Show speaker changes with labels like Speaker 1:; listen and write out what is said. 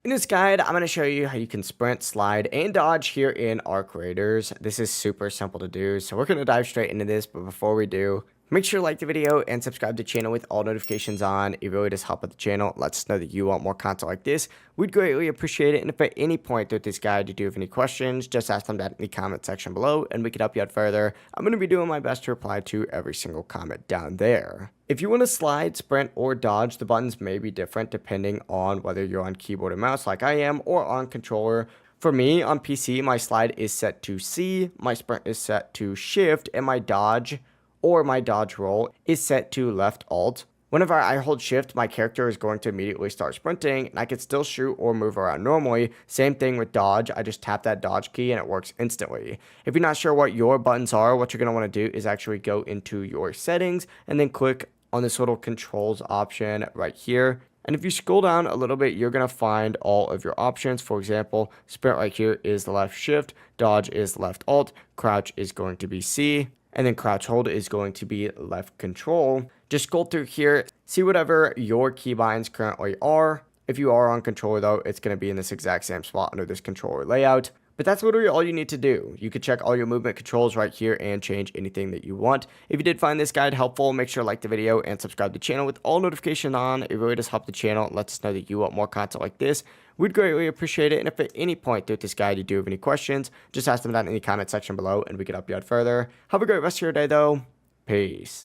Speaker 1: In this guide, I'm going to show you how you can sprint, slide, and dodge here in Arc Raiders. This is super simple to do, so we're going to dive straight into this, but before we do, make sure to like the video and subscribe to the channel with all notifications on. It really does help with the channel. It lets us know that you want more content like this. We'd greatly appreciate it, and if at any point throughout this guide you do have any questions, just ask them that in the comment section below, and we can help you out further. I'm going to be doing my best to reply to every single comment down there. If you want to slide, sprint, or dodge, the buttons may be different depending on whether you're on keyboard and mouse like I am or on controller. For me, on PC, my slide is set to C, my sprint is set to Shift, and my dodge or my dodge roll is set to left alt. Whenever I hold shift, my character is going to immediately start sprinting, and I can still shoot or move around normally. Same thing with dodge, I just tap that dodge key and it works instantly. If you're not sure what your buttons are, what you're going to want to do is actually go into your settings and then click on this little controls option right here. And if you scroll down a little bit, you're going to find all of your options. For example, sprint right here is the left shift, dodge is left alt, crouch is going to be C, and then crouch hold is going to be left control. Just scroll through here, see whatever your keybinds currently are. If you are on controller though, it's going to be in this exact same spot under this controller layout. But that's literally all you need to do. You can check all your movement controls right here and change anything that you want. If you did find this guide helpful, make sure to like the video and subscribe to the channel with all notifications on. It really does help the channel. It lets us know that you want more content like this. We'd greatly appreciate it. And if at any point throughout this guide you do have any questions, just ask them down in the comment section below and we can help you out further. Have a great rest of your day though. Peace.